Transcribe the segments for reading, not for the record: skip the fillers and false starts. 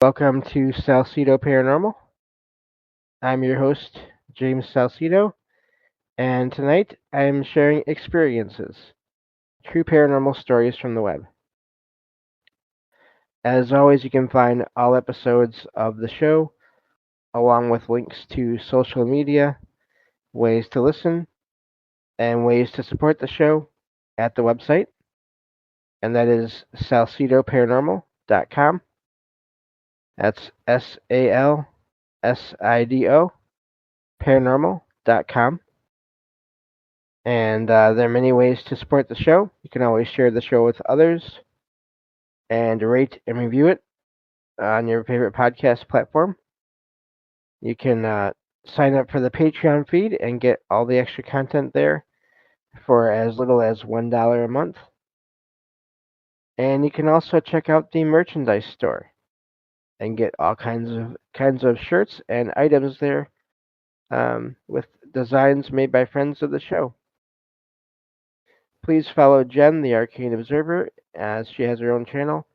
Welcome to Salsido Paranormal. I'm your host, James Salsido, and tonight I am sharing experiences, true paranormal stories from the web. As always, you can find all episodes of the show, along with links to social media, ways to listen, and ways to support the show at the website, and that is salsidoparanormal.com. That's SALSIDO paranormal.com. And there are many ways to support the show. You can always share the show with others and rate and review it on your favorite podcast platform. You can sign up for the Patreon feed and get all the extra content there for as little as $1 a month. And you can also check out the merchandise store and get all kinds of shirts and items there with designs made by friends of the show. Please follow Jen, the Arcane Observer, as she has her own channel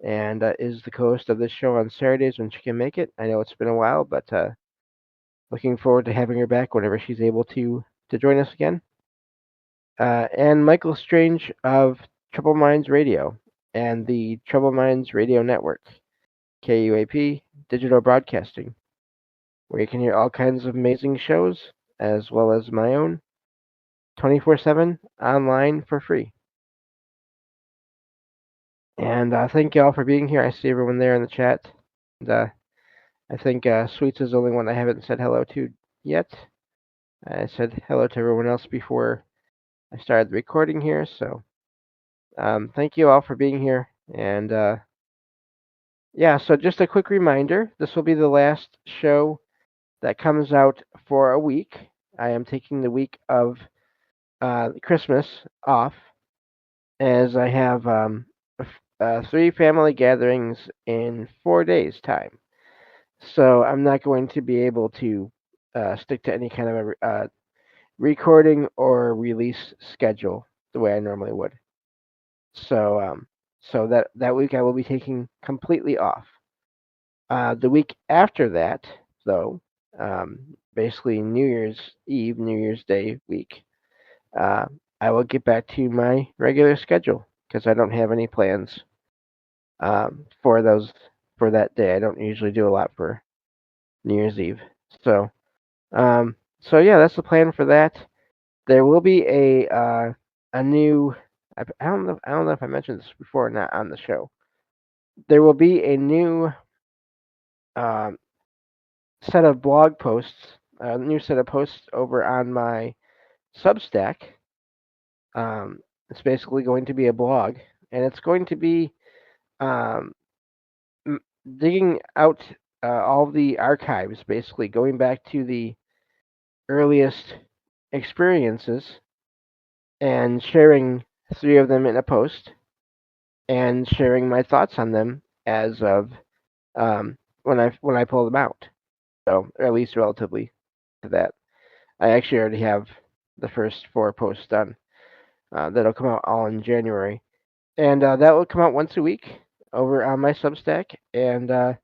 and is the co-host of this show on Saturdays when she can make it. I know it's been a while, but looking forward to having her back whenever she's able to join us again. And Michael Strange of Trouble Minds Radio and the Trouble Minds Radio Network, KUAP Digital Broadcasting, where you can hear all kinds of amazing shows as well as my own 24/7 online for free. And thank you all for being here. I see everyone there in the chat. And, I think Sweets is the only one I haven't said hello to yet. I said hello to everyone else before I started the recording here. So thank you all for being here. And yeah, so just a quick reminder, this will be the last show that comes out for a week. I am taking the week of Christmas off as I have 3 family gatherings in 4 days' time. So I'm not going to be able to stick to any kind of a recording or release schedule the way I normally would. So so that week I will be taking completely off. The week after that, though, basically New Year's Eve, New Year's Day week, uh, I will get back to my regular schedule because I don't have any plans for those for that day. I don't usually do a lot for New Year's Eve. So so yeah, that's the plan for that. There will be a new. I don't know if I mentioned this before or not on the show. There will be a new um, set of blog posts, a new set of posts over on my Substack. It's basically going to be a blog, and it's going to be um, digging out all the archives, basically going back to the earliest experiences and sharing 3 of them in a post and sharing my thoughts on them as of when I pull them out. So, or at least relatively to that. I actually already have the first 4 posts done. That'll come out all in January, and that will come out once a week over on my Substack. And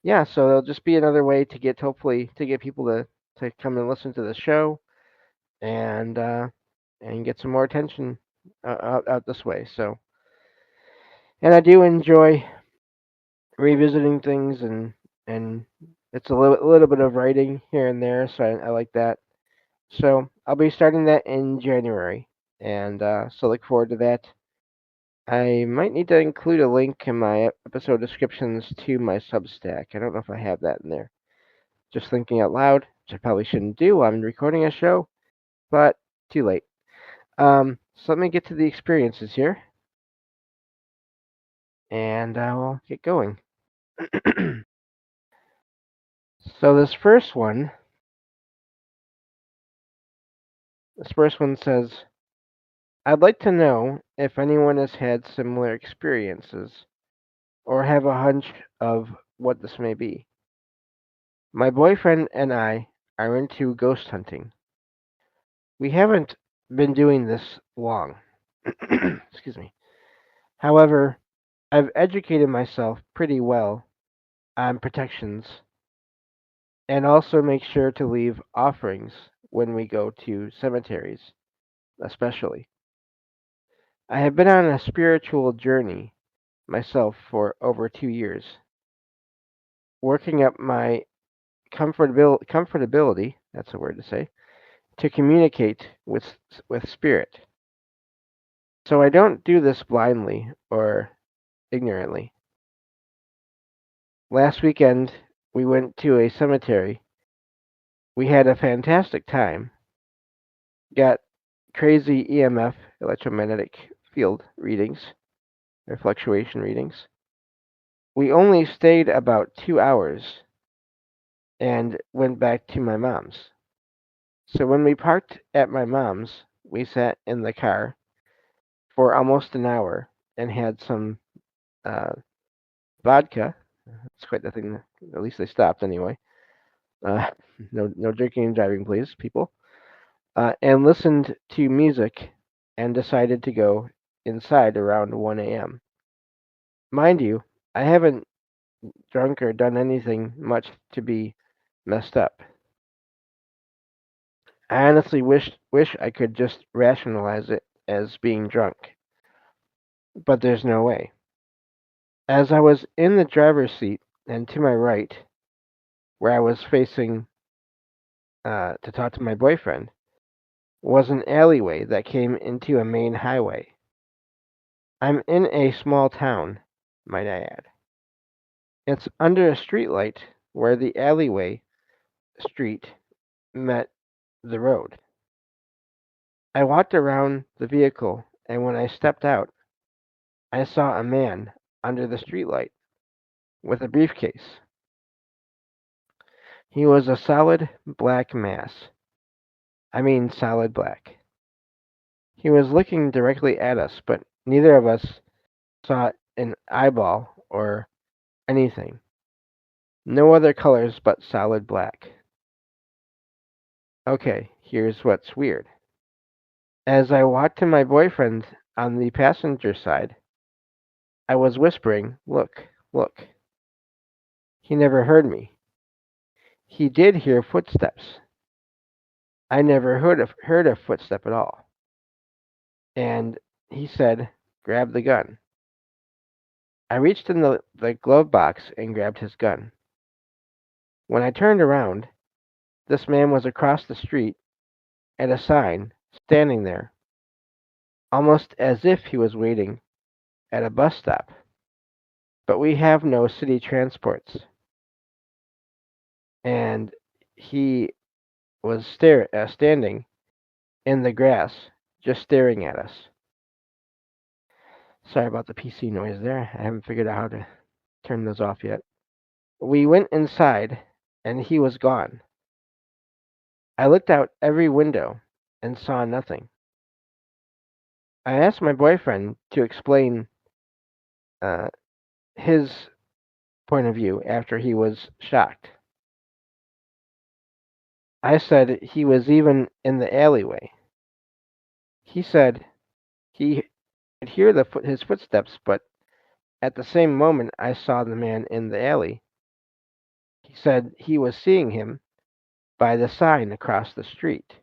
yeah, so it'll just be another way to get hopefully to get people to come and listen to the show and get some more attention out this way. So, and I do enjoy revisiting things and it's a little bit of writing here and there, so I like that. So I'll be starting that in January, and so look forward to that. I might need to include a link in my episode descriptions to my Substack. I don't know if I have that in there. Just thinking out loud, which I probably shouldn't do while I'm recording a show, but too late. So let me get to the experiences here, and we'll get going. So this first one says, I'd like to know if anyone has had similar experiences or have a hunch of what this may be. My boyfriend and I are into ghost hunting. We haven't been doing this long. Excuse me. However, I've educated myself pretty well on protections, and also make sure to leave offerings when we go to cemeteries, especially. I have been on a spiritual journey myself for over 2 years, working up my comfortability, that's a word to say, to communicate with spirit. So I don't do this blindly or ignorantly. Last weekend, we went to a cemetery. We had a fantastic time, got crazy EMF, electromagnetic field readings, or fluctuation readings. We only stayed about 2 hours and went back to my mom's. So when we parked at my mom's, we sat in the car for almost an hour and had some uh, vodka. It's quite the thing. At least they stopped anyway. Uh, no drinking and driving, please, people. And listened to music and decided to go inside around 1 a.m. Mind you, I haven't drunk or done anything much to be messed up. I honestly wish I could just rationalize it as being drunk, but there's no way. As I was in the driver's seat and to my right, where I was facing to talk to my boyfriend, was an alleyway that came into a main highway. I'm in a small town, might I add. It's under a streetlight where the alleyway street met the road. I walked around the vehicle, and when I stepped out, I saw a man under the streetlight with a briefcase. He was a solid black mass. I mean, solid black. He was looking directly at us, but neither of us saw an eyeball or anything. No other colors but solid black. Okay, here's what's weird. As I walked to my boyfriend on the passenger side, I was whispering, "Look, look." He never heard me. He did hear footsteps. I never heard a footstep at all. And he said, "Grab the gun." I reached in the glove box and grabbed his gun. When I turned around, this man was across the street at a sign, standing there, almost as if he was waiting at a bus stop. But we have no city transports. And he was standing in the grass, just staring at us. Sorry about the PC noise there. I haven't figured out how to turn those off yet. We went inside, and he was gone. I looked out every window and saw nothing. I asked my boyfriend to explain uh, his point of view after he was shocked. I said he was even in the alleyway. He said he could hear his footsteps, but at the same moment I saw the man in the alley. He said he was seeing him by the sign across the street.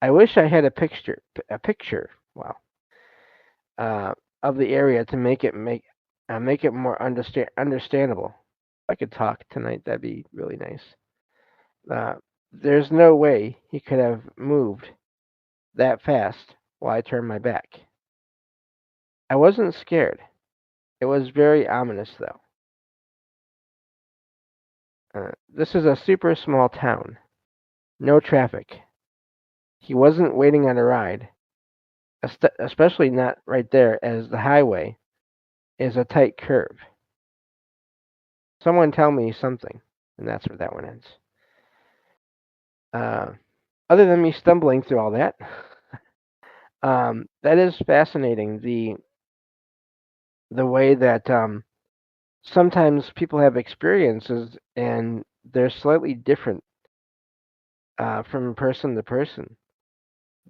I wish I had a picture, wow, uh, of the area to make it more understandable. If I could talk tonight, that'd be really nice. Uh, there's no way he could have moved that fast while I turned my back. I wasn't scared. It was very ominous, though. This is a super small town. No traffic. He wasn't waiting on a ride, especially not right there, as the highway is a tight curve. Someone tell me something, and that's where that one ends. Uh, Other than me stumbling through all that, that is fascinating. The way that sometimes people have experiences and they're slightly different from person to person.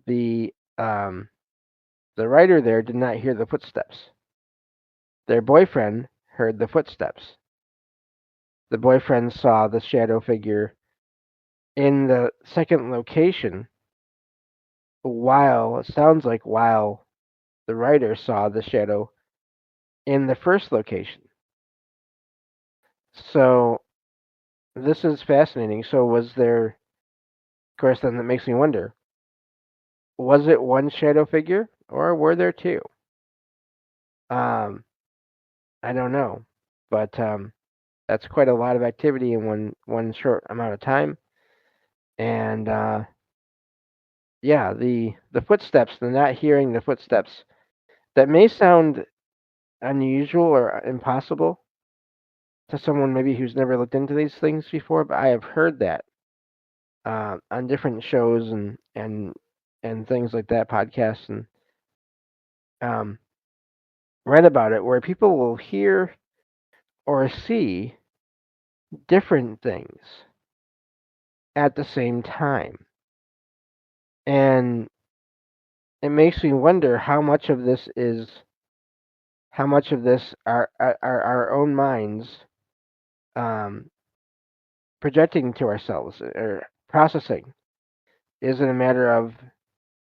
The um, the writer there did not hear the footsteps. Their boyfriend heard the footsteps. the boyfriend saw the shadow figure in the second location, while it sounds like while the writer saw the shadow in the first location. So this is fascinating. So was there, of course, then that makes me wonder, was it one shadow figure or were there two? Um, I don't know, but that's quite a lot of activity in one short amount of time. And yeah, the footsteps, the not hearing the footsteps, that may sound unusual or impossible to someone maybe who's never looked into these things before, but I have heard that on different shows and things like that, podcasts, and um, read about it, where people will hear or see different things at the same time, and it makes me wonder how much of this are our own minds um, projecting to ourselves or processing. Is it a matter of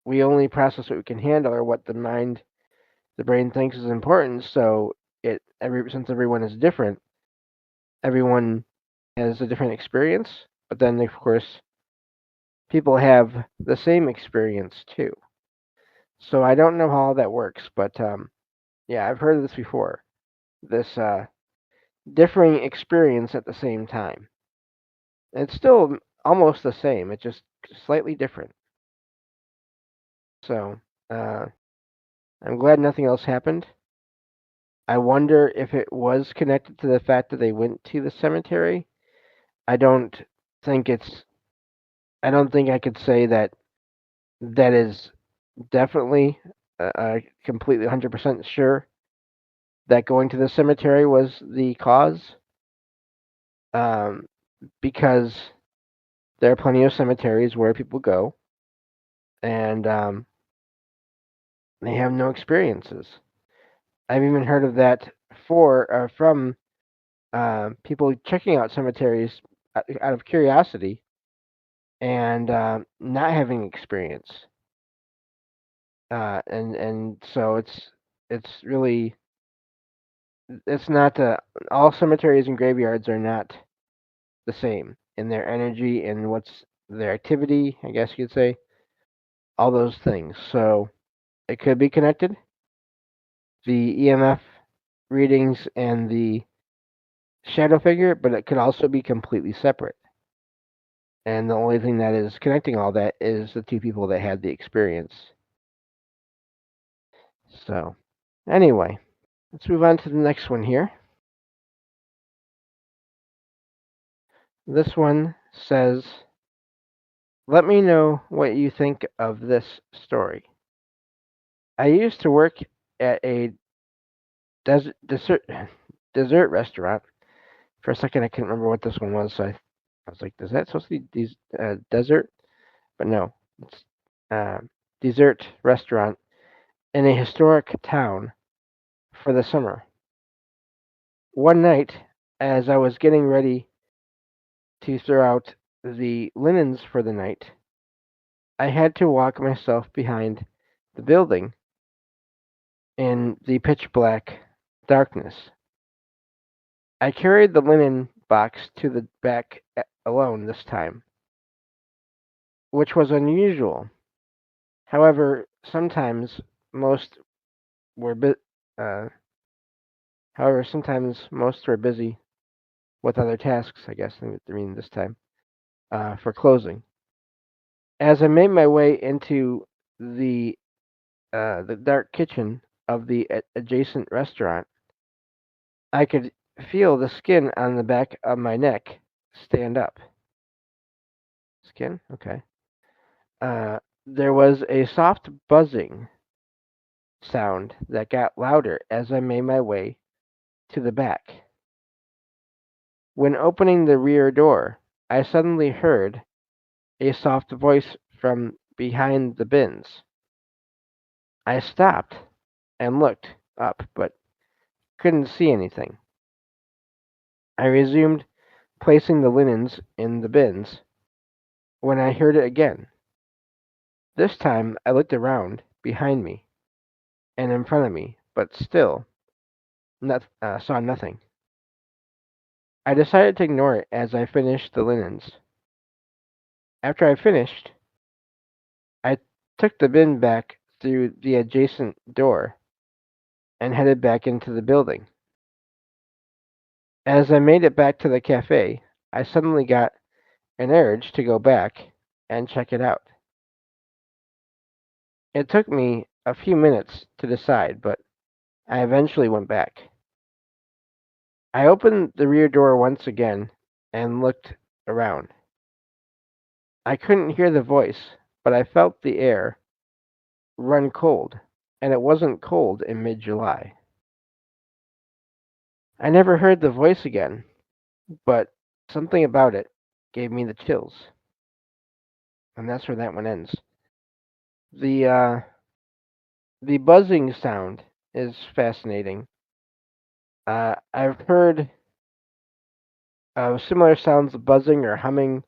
we only process what we can handle or what the brain thinks is important? So since everyone is different, everyone has a different experience. But then, of course, people have the same experience too. So I don't know how all that works, but yeah, I've heard of this before. This differing experience at the same time. It's still almost the same. It's just slightly different. So uh, I'm glad nothing else happened. I wonder if it was connected to the fact that they went to the cemetery. I don't think it's. I don't think I could say that that is definitely completely 100% sure that going to the cemetery was the cause, um, because there are plenty of cemeteries where people go and they have no experiences. I've even heard of that from people checking out cemeteries out of curiosity and not having experience. And so it's really it's not all cemeteries and graveyards are not the same in their energy and what's their activity, I guess you could say, all those things. So it could be connected. The EMF readings and the shadow figure, but it could also be completely separate. And the only thing that is connecting all that is the two people that had the experience. So, anyway, let's move on to the next one here. This one says, let me know what you think of this story. I used to work at a dessert, dessert restaurant. For a second, I couldn't remember what this one was, so I was like, is that supposed to be dessert? But no, it's dessert restaurant in a historic town for the summer. One night, as I was getting ready to throw out the linens for the night, I had to walk myself behind the building in the pitch black darkness. I carried the linen box to the back alone this time, which was unusual. However, most were bu- uh, sometimes most were busy with other tasks. I guess I mean this time for closing. As I made my way into the the dark kitchen of the adjacent restaurant, I could feel the skin on the back of my neck stand up. Skin? Okay. There was a soft buzzing sound that got louder as I made my way to the back. When opening the rear door, I suddenly heard a soft voice from behind the bins. I stopped and looked up, but couldn't see anything. I resumed placing the linens in the bins when I heard it again. This time I looked around, behind me, and in front of me, but still saw nothing. I decided to ignore it as I finished the linens. After I finished, I took the bin back through the adjacent door and headed back into the building. As I made it back to the cafe, I suddenly got an urge to go back and check it out. It took me a few minutes to decide, but I eventually went back. I opened the rear door once again and looked around. I couldn't hear the voice, but I felt the air run cold, and it wasn't cold in mid July. I never heard the voice again, but something about it gave me the chills, and that's where that one ends. The uh, the buzzing sound is fascinating. I've heard similar sounds of buzzing or humming,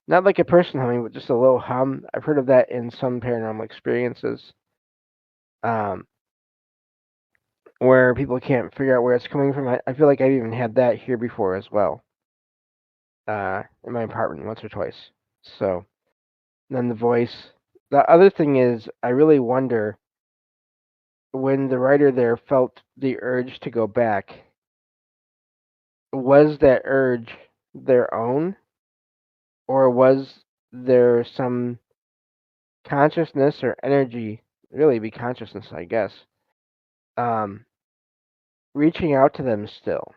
not like a person humming, but just a low hum. I've heard of that in some paranormal experiences, um, where people can't figure out where it's coming from. I feel like I've even had that here before as well, in my apartment once or twice. So then the voice. The other thing is, I really wonder when the writer there felt the urge to go back, was that urge their own, or was there some consciousness or energy, really be consciousness, I guess, um, reaching out to them still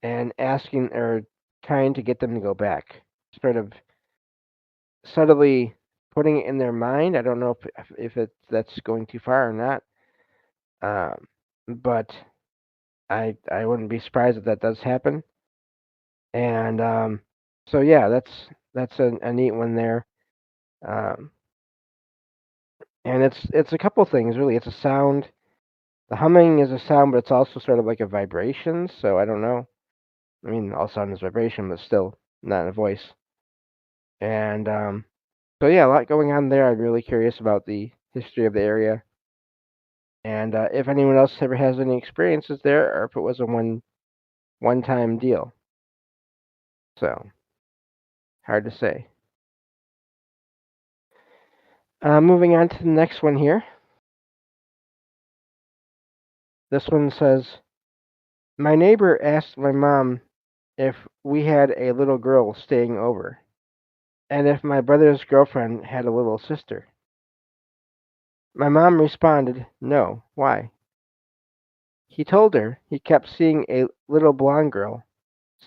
and asking or trying to get them to go back, sort of subtly putting it in their mind. I don't know if that's going too far or not, but I wouldn't be surprised if that does happen. And so yeah, that's a neat one there. Um, and it's a couple things really. It's a sound. The humming is a sound, but it's also sort of like a vibration. So I don't know. I mean, all sound is vibration, but still not a voice. And so yeah, a lot going on there. I'm really curious about the history of the area, and if anyone else ever has any experiences there, or if it was a one time deal. So hard to say. Moving on to the next one here. This one says, my neighbor asked my mom if we had a little girl staying over, and if my brother's girlfriend had a little sister. My mom responded, no, why? He told her he kept seeing a little blonde girl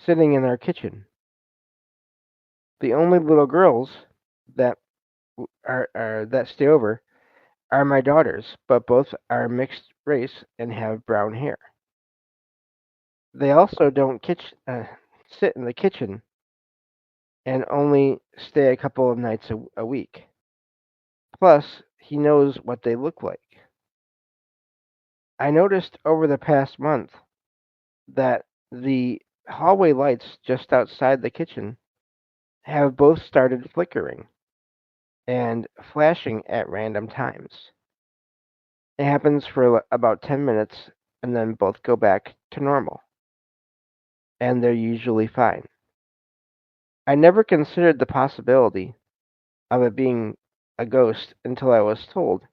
sitting in our kitchen. The only little girls that are that stay over are my daughters, but both are mixed race and have brown hair. They also don't sit in the kitchen and only stay a couple of nights a week. Plus, he knows what they look like. I noticed over the past month that the hallway lights just outside the kitchen have both started flickering and flashing at random times. It happens for about 10 minutes and then both go back to normal, and they're usually fine. I never considered the possibility of it being a ghost until I was told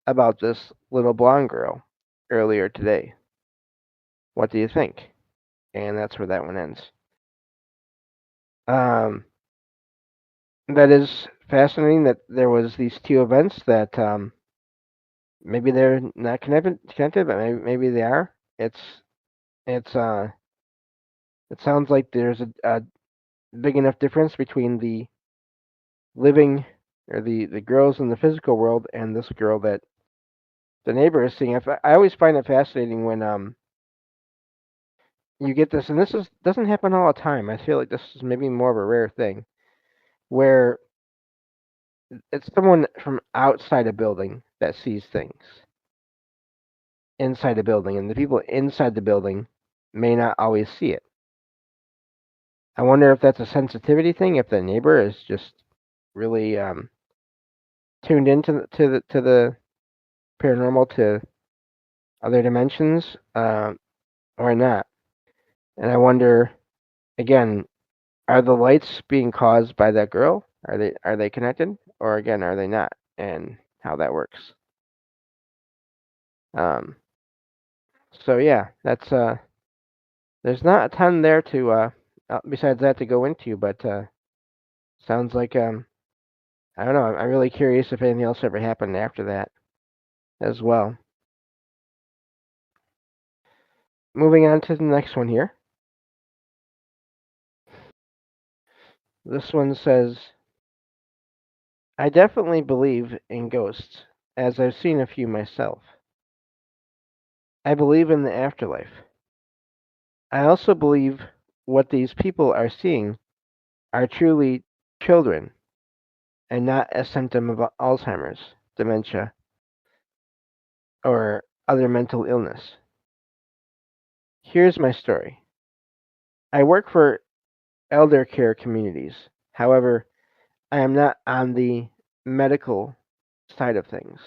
about this little blonde girl earlier today. What do you think? And that's where that one ends. Um, that is fascinating that there was these two events that maybe they're not connected, but maybe they are. It's it sounds like there's a big enough difference between the living or the girls in the physical world and this girl that the neighbor is seeing. I always find it fascinating when you get this, and this is doesn't happen all the time. I feel like this is maybe more of a rare thing where it's someone from outside a building that sees things inside a building, and the people inside the building may not always see it. I wonder if that's a sensitivity thing, if the neighbor is just really tuned into the paranormal, to other dimensions, or not. And I wonder again, are the lights being caused by that girl? Are they connected, or again, are they not? And how that works. Um, so yeah, that's there's not a ton there to besides that to go into, but sounds like I don't know. I'm really curious if anything else ever happened after that as well. Moving on to the next one here. This one says, I definitely believe in ghosts, as I've seen a few myself. I believe in the afterlife. I also believe what these people are seeing are truly children and not a symptom of Alzheimer's, dementia, or other mental illness. Here's my story. I work for elder care communities. However, I am not on the medical side of things.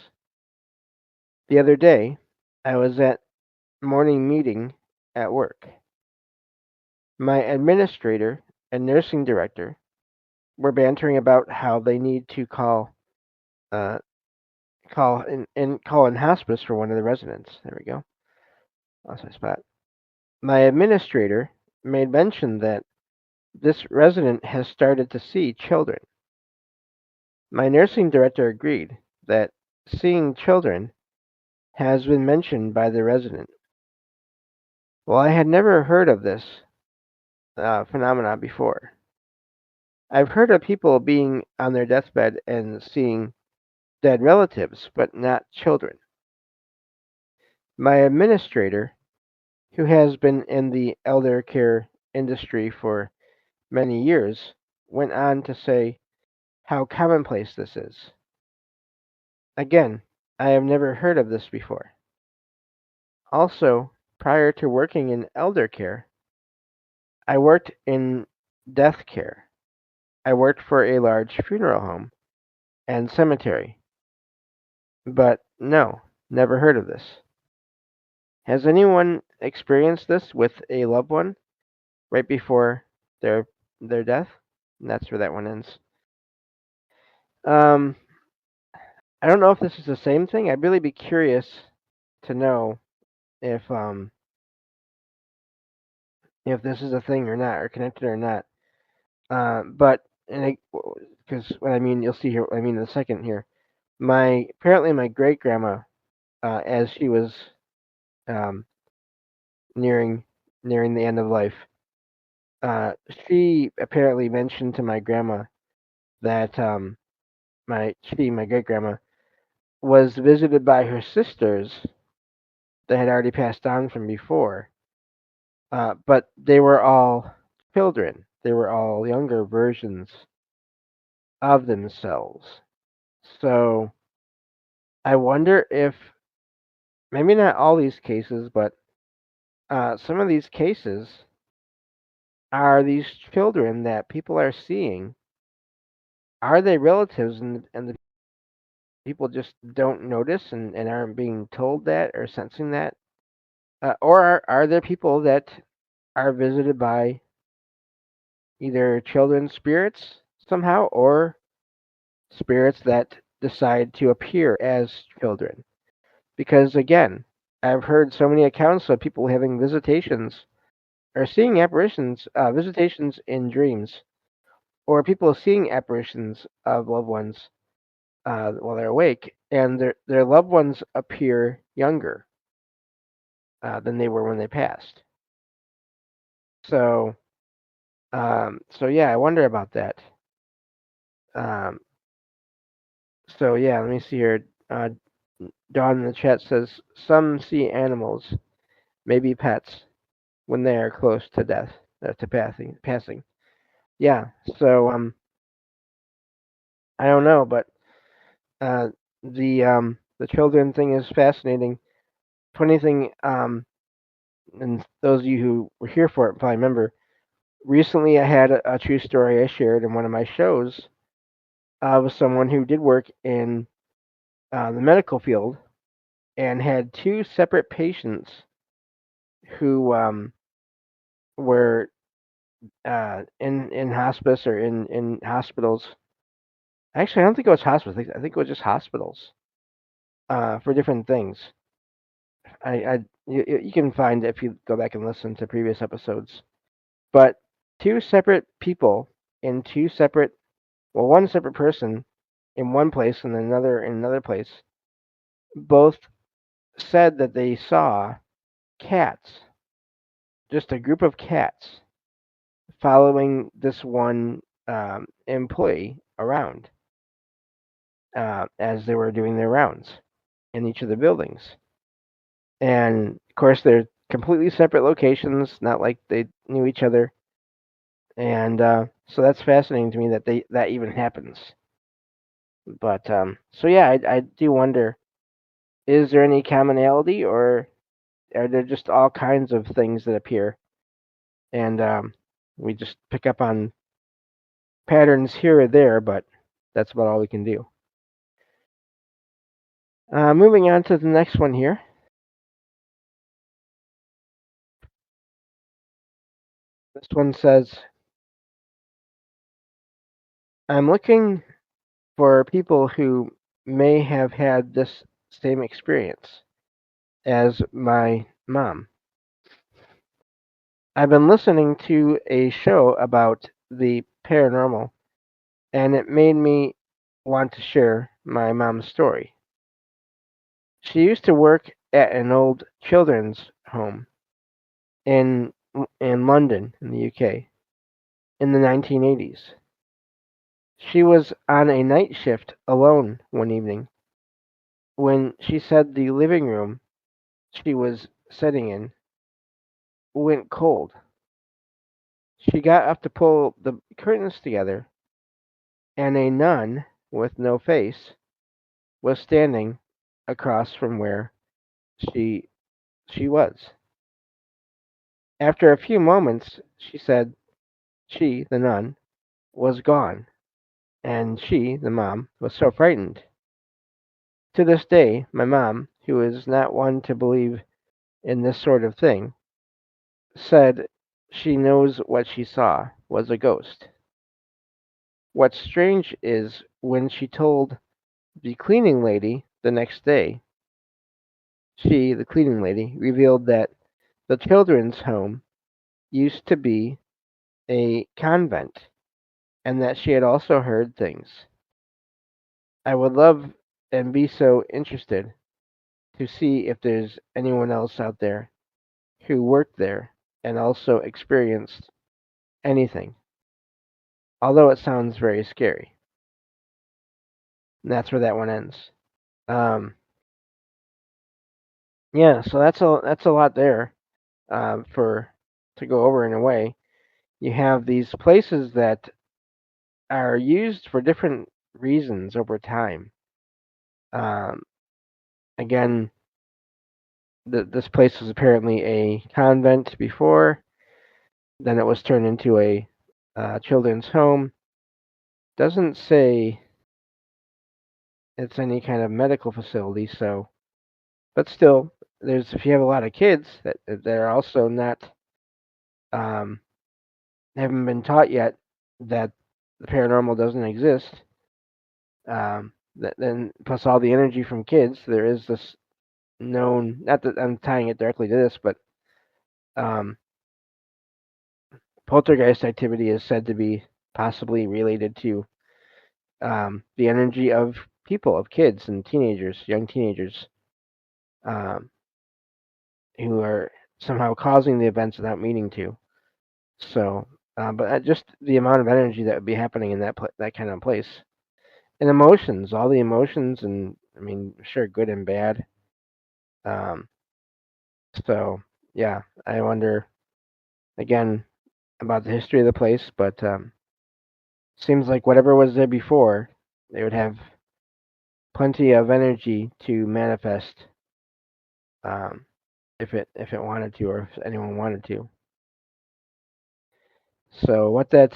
The other day, I was at morning meeting at work. My administrator and nursing director were bantering about how they need to uh, call in hospice for one of the residents. There we go. Lost my spot. My administrator made mention that this resident has started to see children. My nursing director agreed that seeing children has been mentioned by the resident. Well, I had never heard of this phenomena before. I've heard of people being on their deathbed and seeing dead relatives, but not children. My administrator, who has been in the elder care industry for many years, went on to say how commonplace this is. Again, I have never heard of this before. Also, prior to working in elder care, I worked in death care. I worked for a large funeral home and cemetery, but no, never heard of this. Has anyone experienced this with a loved one right before their their death? And that's where that one ends. Um, I don't know if this is the same thing. I'd really be curious to know if this is a thing or not, or connected or not. But and because what I mean, you'll see here. What I mean in a second here. Apparently my great grandma, as she was um, nearing nearing the end of life, uh, she apparently mentioned to my grandma that my great grandma was visited by her sisters that had already passed on from before, but they were all children. They were all younger versions of themselves. So I wonder if maybe not all these cases, but some of these cases are these children that people are seeing. Are they relatives, and the people just don't notice and aren't being told that or sensing that? Or are there people that are visited by either children spirits somehow, or spirits that decide to appear as children? Because again, I've heard so many accounts of people having visitations or seeing apparitions, visitations in dreams, or people seeing apparitions of loved ones while they're awake, and their loved ones appear younger than they were when they passed. So, so yeah, I wonder about that. Um, so yeah, let me see here. Dawn in the chat says some see animals, maybe pets, when they are close to death, to passing. Passing. Yeah. So I don't know, but uh, the children thing is fascinating. Funny thing, and those of you who were here for it probably remember Recently, I had a true story I shared in one of my shows of someone who did work in the medical field and had two separate patients who were in hospice or in hospitals. Actually, I don't think it was hospice. I think it was just hospitals for different things. You can find if you go back and listen to previous episodes. But two separate people in two separate, well, one separate person in one place and another in another place, both said that they saw cats, just a group of cats, following this one employee around as they were doing their rounds in each of the buildings. And of course, they're completely separate locations, not like they knew each other. And so that's fascinating to me that that even happens. But so yeah, I do wonder: is there any commonality, or are there just all kinds of things that appear, and we just pick up on patterns here or there, but that's about all we can do. Moving on to the next one here. This one says, I'm looking for people who may have had this same experience as my mom. I've been listening to a show about the paranormal, and it made me want to share my mom's story. She used to work at an old children's home in in London, in the UK, in the 1980s. She was on a night shift alone one evening when she said the living room she was sitting in went cold. She got up to pull the curtains together, and a nun with no face was standing across from where she she was. After a few moments, she said she, the nun, was gone, and she, the mom, was so frightened. To this day, my mom, who is not one to believe in this sort of thing, said she knows what she saw was a ghost. What's strange is when she told the cleaning lady the next day, she, the cleaning lady, revealed that the children's home used to be a convent and that she had also heard things. I would love and be so interested to see if there's anyone else out there who worked there and also experienced anything, although it sounds very scary. And that's where that one ends. Um, yeah, so that's a lot there for to go over in a way. You have these places that are used for different reasons over time. Um, again, this place was apparently a convent before. Then it was turned into a children's home. Doesn't say it's any kind of medical facility, so but still, there's if you have a lot of kids that are also not um, haven't been taught yet that the paranormal doesn't exist. Then plus all the energy from kids, there is this known. Not that I'm tying it directly to this, but um, poltergeist activity is said to be possibly related to the energy of people, of kids and teenagers, young teenagers, um, who are somehow causing the events without meaning to. So, but just the amount of energy that would be happening in that kind of place, and emotions, all the emotions, and I mean, sure, good and bad. Um, so, yeah, I wonder again about the history of the place, but seems like whatever was there before, they would have plenty of energy to manifest if it wanted to, or if anyone wanted to. So what that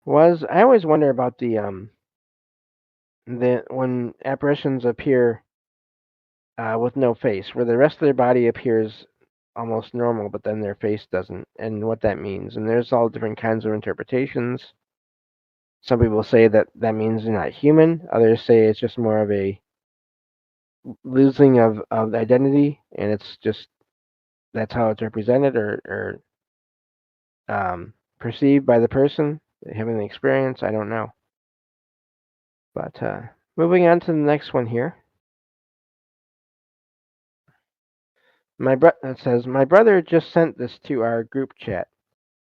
was, I always wonder about the when apparitions appear with no face, where the rest of their body appears almost normal, but then their face doesn't, and what that means. And there's all different kinds of interpretations. Some people say that that means they're not human. Others say it's just more of a losing of identity, and it's just that's how it's represented or perceived by the person having the experience. I don't know. But moving on to the next one here. It says my brother just sent this to our group chat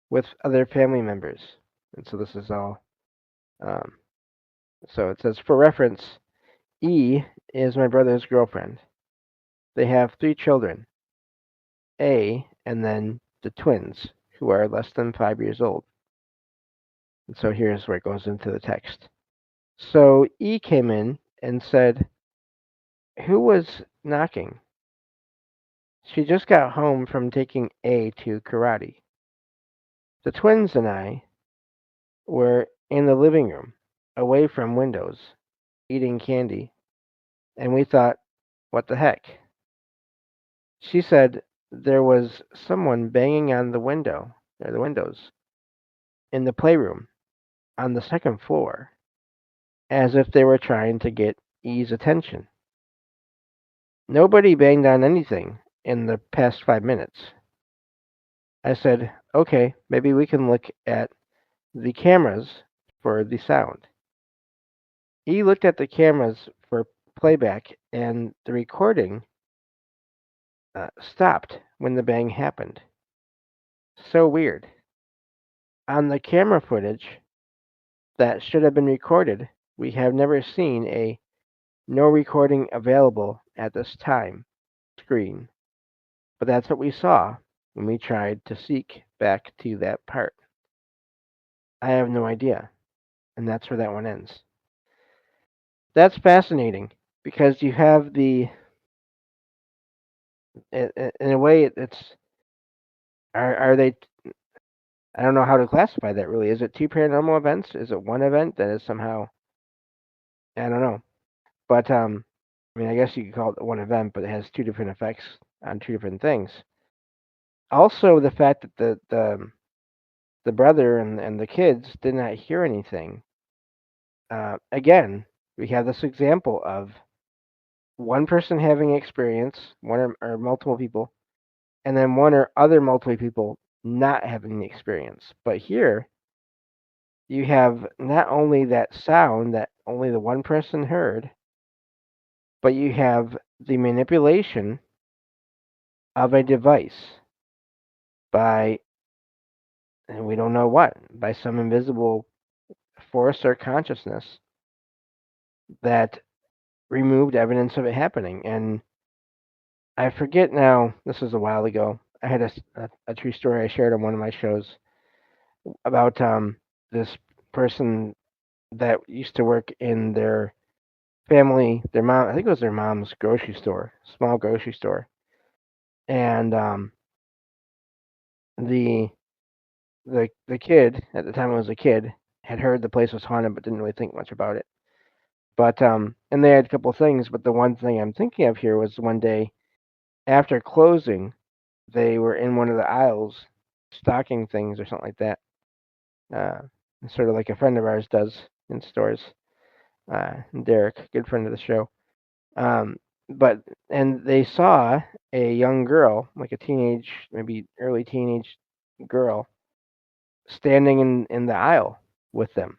with other family members, and so this is all. Um, so it says for reference, E is my brother's girlfriend. They have 3 children, A, and then the twins, who are less than 5 years old. And so here's where it goes into the text. So E came in and said, "Who was knocking?" She just got home from taking A to karate. The twins and I were in the living room, away from windows, eating candy, and we thought, what the heck? She said there was someone banging on the window, or the windows, in the playroom on the second floor, as if they were trying to get E's attention. Nobody banged on anything in the past 5 minutes. I said, okay, maybe we can look at the cameras for the sound. He looked at the cameras for playback, and the recording stopped when the bang happened. So weird. On the camera footage that should have been recorded, we have never seen a no recording available at this time screen. But that's what we saw when we tried to seek back to that part. I have no idea. And that's where that one ends. That's fascinating because you have in a way, it's are they? I don't know how to classify that really. Is it 2 paranormal events? Is it one event that is somehow? I don't know. But I mean, I guess you could call it one event, but it has 2 different effects on 2 different things. Also, the fact that the brother and the kids did not hear anything. Again, we have this example of one person having experience, one or multiple people, and then one or other multiple people not having the experience. But here, you have not only that sound that only the one person heard, but you have the manipulation of a device by, and we don't know what, by some invisible force or consciousness that removed evidence of it happening. And I forget now, this was a while ago. I had a true story I shared on one of my shows about this person that used to work in their family, their mom, I think it was their mom's grocery store, small grocery store. And the the kid, at the time it was a kid, had heard the place was haunted but didn't really think much about it. But and they had a couple things, but the one thing I'm thinking of here was one day after closing, they were in one of the aisles stocking things or something like that. Uh, sort of like a friend of ours does in stores. Derek, good friend of the show. Um, but and they saw a young girl, like a teenage, maybe early teenage girl, standing in the aisle with them,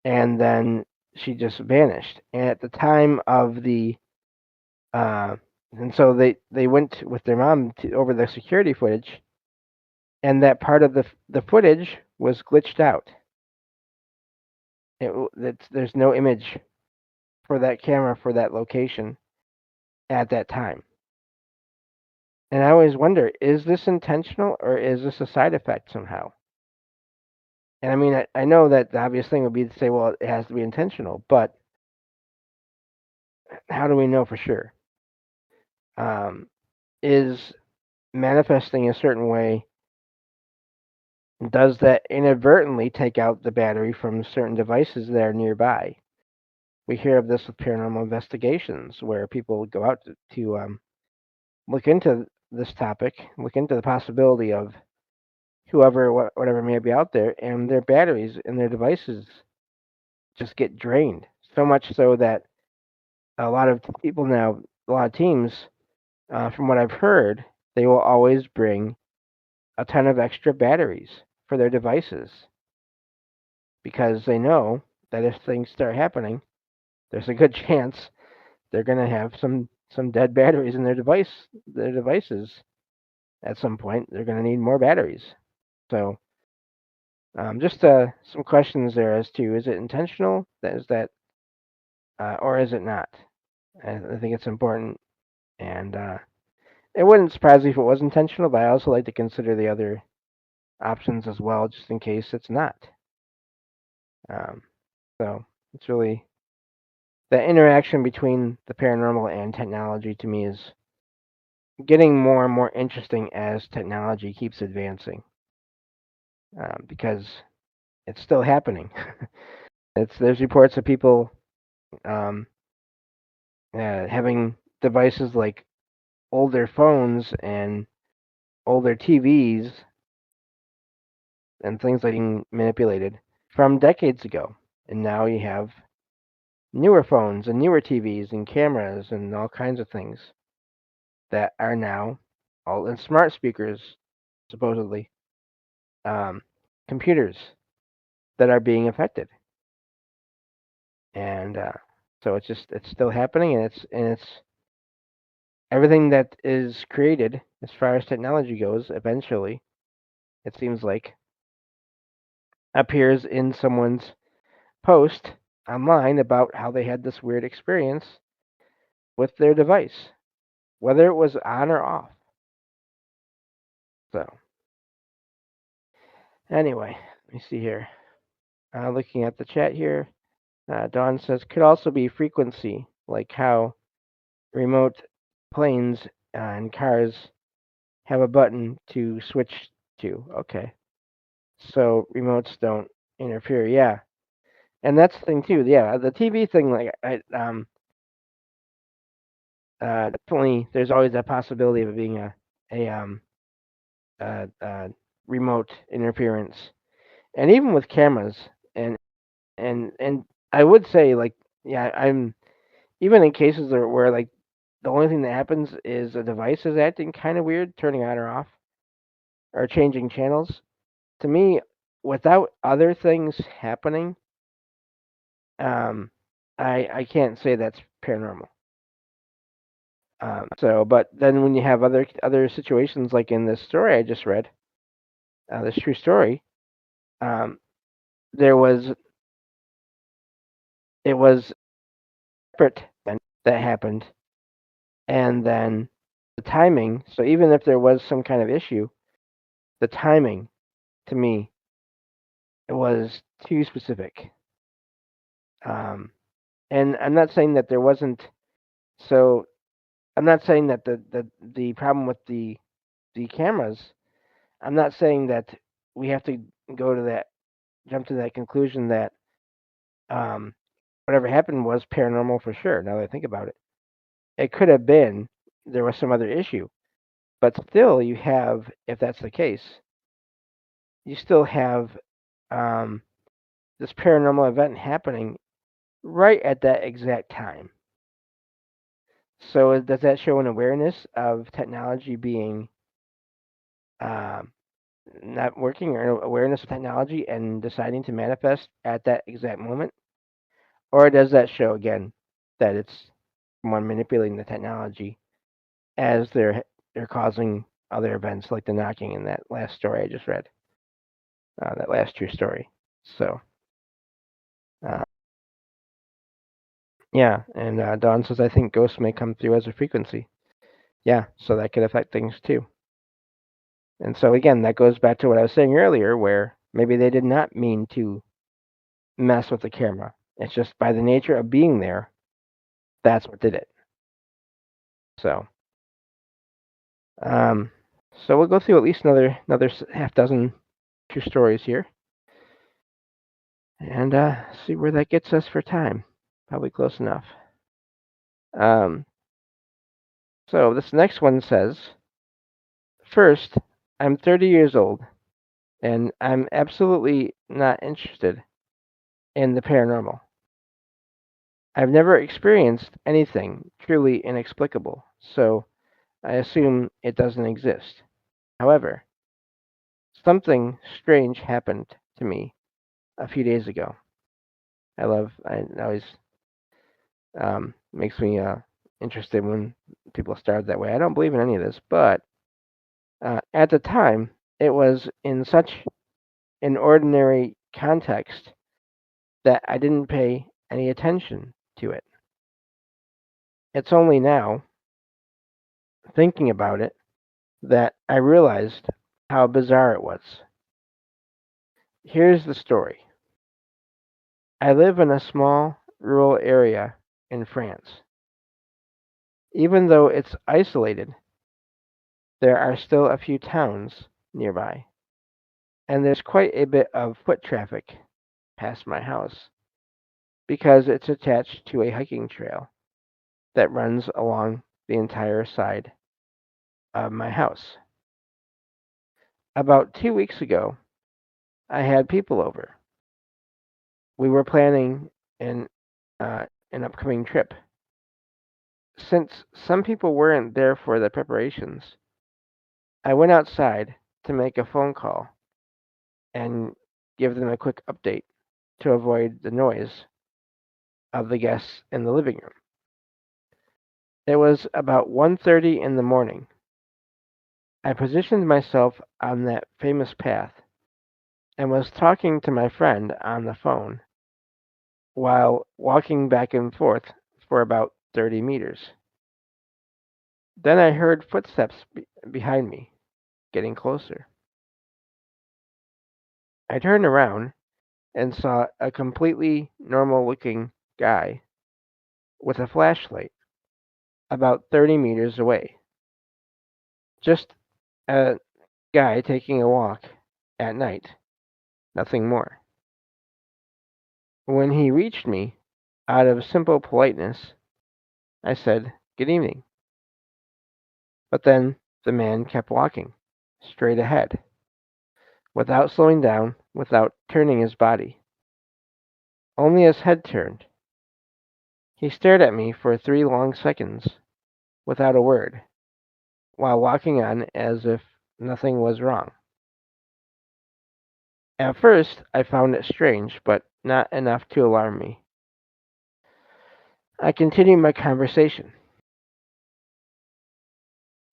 and then she just vanished. And at the time of the uh, and so they went with their mom over the security footage, and that part of the footage was glitched out. There's no image for that camera for that location at that time. And I always wonder, is this intentional or is this a side effect somehow? And I mean, I know that the obvious thing would be to say, well, it has to be intentional, but how do we know for sure? Is manifesting a certain way Does that inadvertently take out the battery from certain devices that are nearby? We hear of this with paranormal investigations, where people go out to look into this topic, look into the possibility of whoever, whatever may be out there, and their batteries in their devices just get drained. So much so that a lot of people now, a lot of teams, from what I've heard, they will always bring a ton of extra batteries for their devices because they know that if things start happening, there's a good chance they're going to have some dead batteries in their devices at some point. They're going to need more batteries. So just some questions there as to is it intentional? Is that or is it not? I think it's important, and it wouldn't surprise me if it was intentional, but I also like to consider the other options as well, just in case it's not. Um, so it's really the interaction between the paranormal and technology to me is getting more and more interesting as technology keeps advancing, because it's still happening. There's reports of people um, having devices like older phones and older TVs and things like being manipulated from decades ago, and now you have newer phones and newer TVs and cameras and all kinds of things that are now all in smart speakers, supposedly, um, computers that are being affected, and so it's still happening, and it's everything that is created as far as technology goes. Eventually, it seems like appears in someone's post online about how they had this weird experience with their device, whether it was on or off. So anyway, let me see here. Looking at the chat here, Dawn says could also be frequency, like how remote planes and cars have a button to switch to. Okay, so remotes don't interfere. Yeah, and that's the thing too. Yeah, the TV thing, like definitely, there's always that possibility of it being a remote interference, and even with cameras, and and I would say like yeah, I'm even in cases where like the only thing that happens is a device is acting kind of weird, turning on or off, or changing channels. To me, without other things happening, um, I can't say that's paranormal. But then when you have other situations like in this story I just read, this true story, um, there was it was separate event that happened, and then the timing. So even if there was some kind of issue, the timing to me it was too specific. Um, and I'm not saying that there wasn't. So I'm not saying that the problem with the cameras. I'm not saying that we have to go to that jump to that conclusion that um, whatever happened was paranormal for sure. Now that I think about it, it could have been there was some other issue, but still, you have if that's the case, you still have um, this paranormal event happening right at that exact time. So does that show an awareness of technology being um, not working, or an awareness of technology and deciding to manifest at that exact moment? Or does that show again that it's someone manipulating the technology as they're causing other events like the knocking in that last story I just read, that last true story. So uh, yeah, and Dawn says I think ghosts may come through as a frequency. Yeah, so that could affect things too. And so again, that goes back to what I was saying earlier, where maybe they did not mean to mess with the camera. It's just by the nature of being there, that's what did it. So, um, so we'll go through at least another half dozen 2 stories here, and see where that gets us for time. Probably close enough. Um, so this next one says, first, I'm 30 years old, and I'm absolutely not interested in the paranormal. I've never experienced anything truly inexplicable, so I assume it doesn't exist. However, something strange happened to me a few days ago. I always makes me interested when people start that way. I don't believe in any of this, but at the time, it was in such an ordinary context that I didn't pay any attention to it. It's only now, thinking about it, that I realized how bizarre it was. Here's the story. I live in a small rural area in France. Even though it's isolated, there are still a few towns nearby, and there's quite a bit of foot traffic past my house because it's attached to a hiking trail that runs along the entire side of my house. About 2 weeks ago, I had people over. We were planning an upcoming trip. Since some people weren't there for the preparations, I went outside to make a phone call and give them a quick update to avoid the noise of the guests in the living room. It was about 1:30 in the morning. I positioned myself on that famous path and was talking to my friend on the phone while walking back and forth for about 30 meters. Then I heard footsteps behind me, getting closer. I turned around and saw a completely normal looking guy with a flashlight about 30 meters away. Just a guy taking a walk at night, nothing more. When he reached me, out of simple politeness, I said, "Good evening." But then the man kept walking, straight ahead, without slowing down, without turning his body. Only his head turned. He stared at me for 3 long seconds, without a word, while walking on as if nothing was wrong. At first, I found it strange, but not enough to alarm me. I continued my conversation.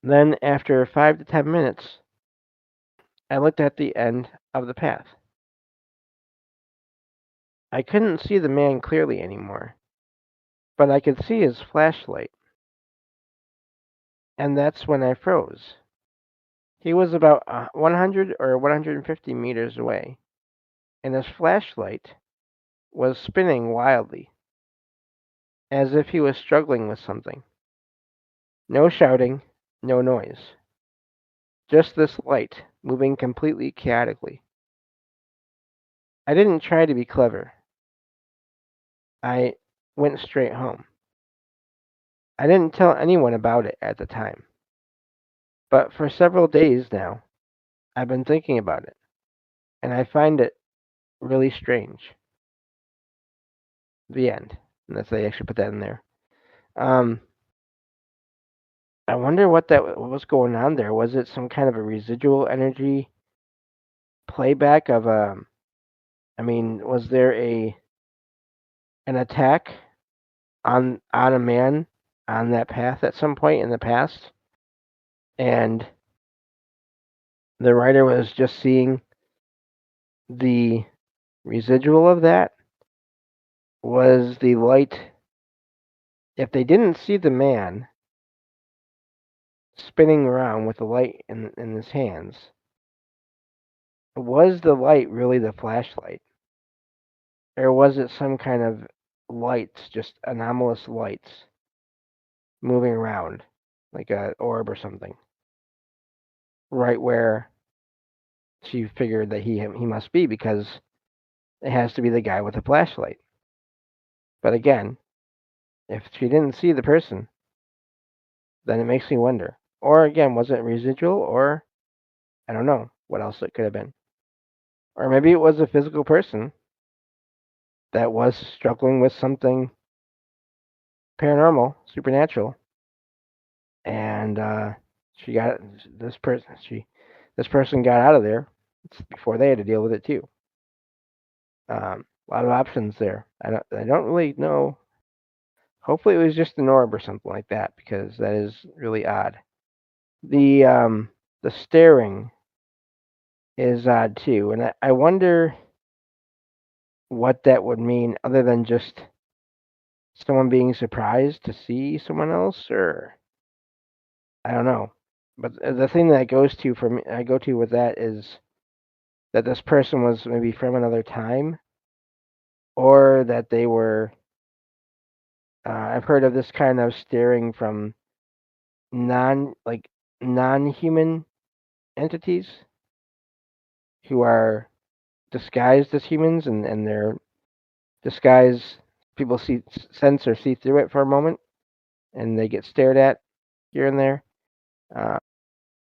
Then, after 5 to 10 minutes, I looked at the end of the path. I couldn't see the man clearly anymore, but I could see his flashlight, and that's when I froze. He was about 100 or 150 meters away, and his flashlight was spinning wildly, as if he was struggling with something. No shouting, no noise. Just this light, moving completely chaotically. I didn't try to be clever. I went straight home. I didn't tell anyone about it at the time, but for several days now, I've been thinking about it, and I find it really strange. The end. And that's they actually put that in there. Um, I wonder what was going on there. Was it some kind of a residual energy playback of a? I mean, was there a an attack on a man on that path at some point in the past, and the writer was just seeing the residual of that? Was the light, if they didn't see the man spinning around with the light in his hands, was the light really the flashlight? Or was it some kind of lights, just anomalous lights moving around, like a orb or something, right where she figured that he must be, because it has to be the guy with the flashlight. But again, if she didn't see the person, then it makes me wonder. Or again, was it residual? Or I don't know what else it could have been. Or maybe it was a physical person that was struggling with something paranormal, supernatural, and she got this person. This person got out of there before they had to deal with it too. A lot of options there. I don't really know. Hopefully, it was just an orb or something like that, because that is really odd. The staring is odd too, and I wonder what that would mean, other than just someone being surprised to see someone else, or I don't know. But the thing that I go to with that is that this person was maybe from another time, or that they were. I've heard of this kind of staring from non-human entities who are disguised as humans, and their disguise, people sense or see through it for a moment, and they get stared at here and there. Uh,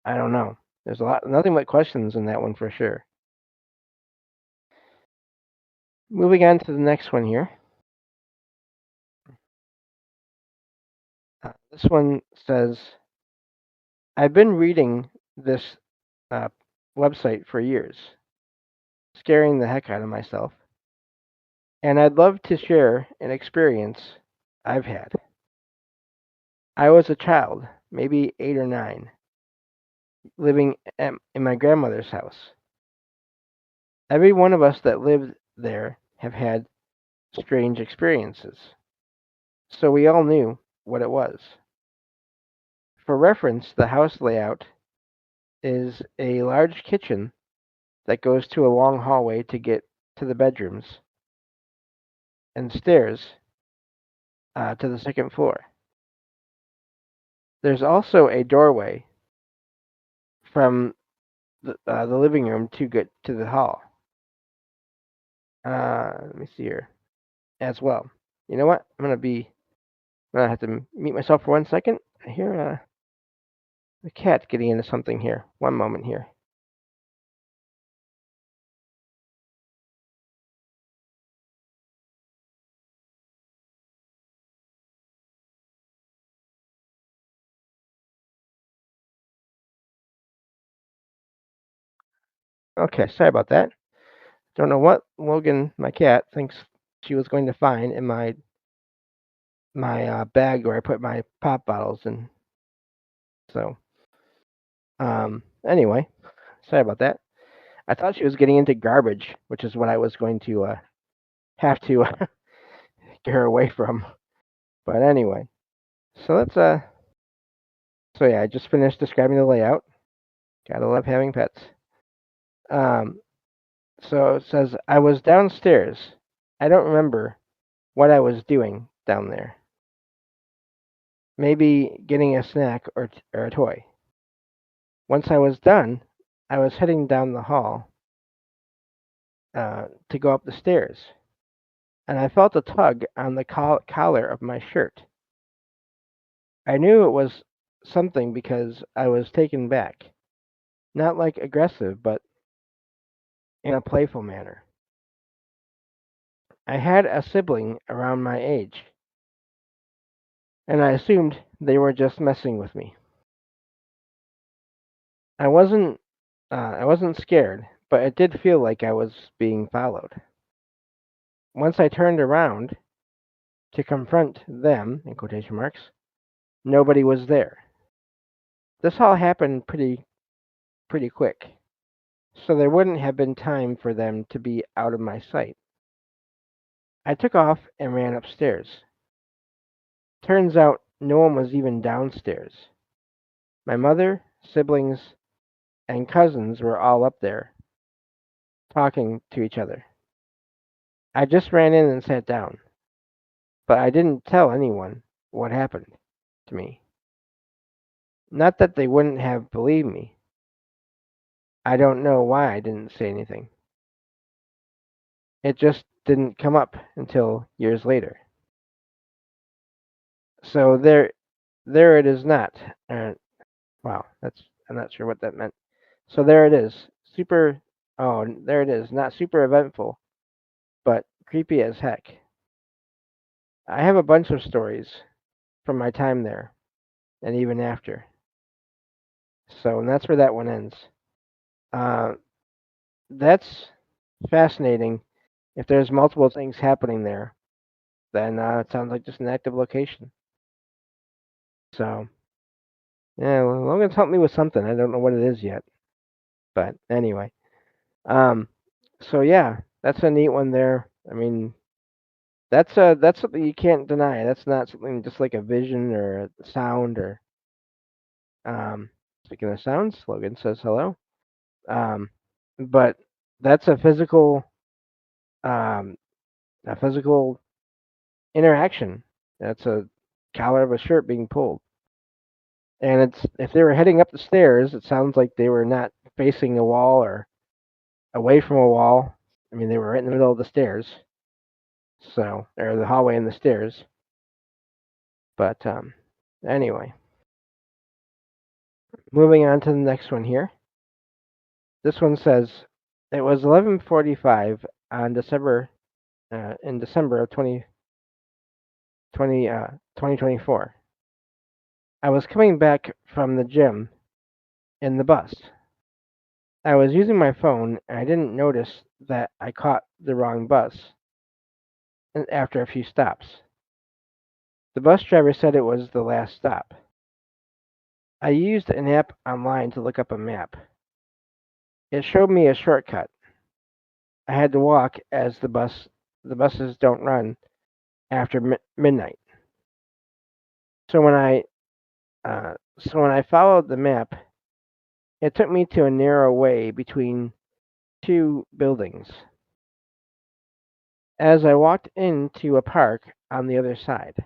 I don't know. There's nothing but questions in that one for sure. Moving on to the next one here. This one says, I've been reading this uh, website for years, scaring the heck out of myself, and I'd love to share an experience I've had. I was a child, maybe 8 or 9, living in my grandmother's house. Every one of us that lived there have had strange experiences, so we all knew what it was. For reference, the house layout is a large kitchen that goes to a long hallway to get to the bedrooms, and stairs to the second floor. There's also a doorway from the living room to get to the hall. Let me see here as well. You know what? I'm gonna have to mute myself for 1 second. I hear the cat getting into something here. One moment here. Okay, sorry about that. Don't know what Logan, my cat, thinks she was going to find in my bag where I put my pop bottles in. So, anyway, sorry about that. I thought she was getting into garbage, which is what I was going to have to get her away from. But anyway, so so yeah, I just finished describing the layout. Gotta love having pets. Um, so it says I was downstairs. I don't remember what I was doing down there. Maybe getting a snack or a toy. Once I was done, I was heading down the hall to go up the stairs, and I felt a tug on the collar of my shirt. I knew it was something because I was taken back, not like aggressive, but in a playful manner. I had a sibling around my age, and I assumed they were just messing with me. I wasn't I wasn't scared, but it did feel like I was being followed. Once I turned around to confront them, in quotation marks, nobody was there. This all happened pretty quick, so there wouldn't have been time for them to be out of my sight. I took off and ran upstairs. Turns out no one was even downstairs. My mother, siblings, and cousins were all up there, talking to each other. I just ran in and sat down, but I didn't tell anyone what happened to me. Not that they wouldn't have believed me, I don't know why I didn't say anything. It just didn't come up until years later. So there it is not. Wow, I'm not sure what that meant. So there it is. Super. Oh, there it is. Not super eventful, but creepy as heck. I have a bunch of stories from my time there, and even after. So, and that's where that one ends. Uh, that's fascinating. If there's multiple things happening there, then it sounds like just an active location. So, yeah, well, Logan's helped me with something. I don't know what it is yet, but anyway. Um, so yeah, that's a neat one there. I mean, that's something you can't deny. That's not something just like a vision or a sound or um. Speaking of sounds, Logan says hello. Um, but that's um a physical interaction. That's a collar of a shirt being pulled. And it's if they were heading up the stairs, it sounds like they were not facing a wall or away from a wall. I mean, they were right in the middle of the stairs, so or the hallway and the stairs. But anyway, moving on to the next one here. This one says it was 11:45 on December in December of 2024. I was coming back from the gym in the bus. I was using my phone and I didn't notice that I caught the wrong bus after a few stops. The bus driver said it was the last stop. I used an app online to look up a map. It showed me a shortcut. I had to walk as the buses don't run after midnight. So when I followed the map, it took me to a narrow way between two buildings. As I walked into a park on the other side,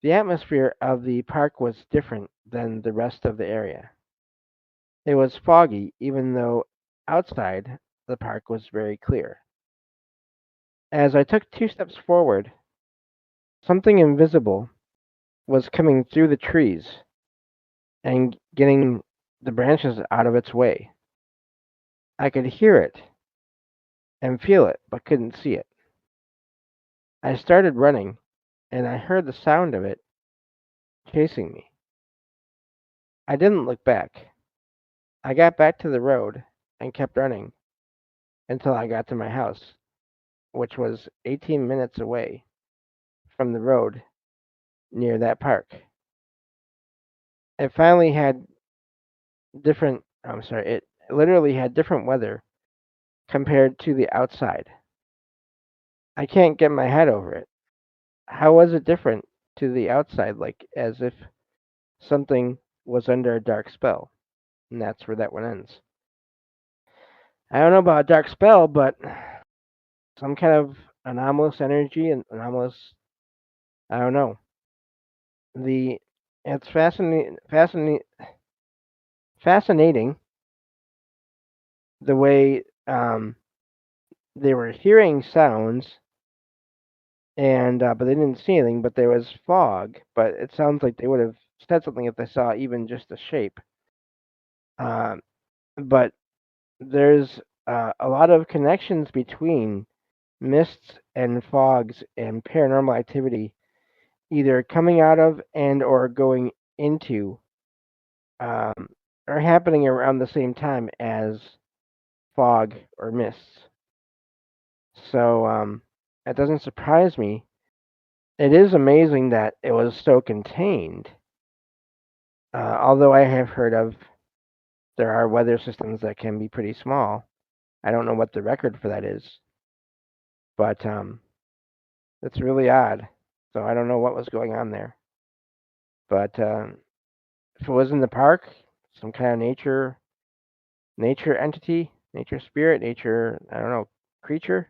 the atmosphere of the park was different than the rest of the area. It was foggy, even though outside the park was very clear. As I took 2 steps forward, something invisible was coming through the trees and getting the branches out of its way. I could hear it and feel it, but couldn't see it. I started running, and I heard the sound of it chasing me. I didn't look back. I got back to the road and kept running until I got to my house, which was 18 minutes away from the road near that park. It finally had it literally had different weather compared to the outside. I can't get my head over it. How was it different to the outside, like as if something was under a dark spell? And that's where that one ends. I don't know about a dark spell, but some kind of anomalous energy and anomalous. I don't know. The it's fascinating the way they were hearing sounds and but they didn't see anything. But there was fog. But it sounds like they would have said something if they saw even just a shape. Um, but there's a lot of connections between mists and fogs and paranormal activity, either coming out of and or going into, um, or happening around the same time as fog or mists. So that doesn't surprise me. It is amazing that it was so contained. Although I have heard of there are weather systems that can be pretty small. I don't know what the record for that is, but it's really odd. So I don't know what was going on there. But if it was in the park, some kind of nature entity, nature spirit, nature, I don't know, creature,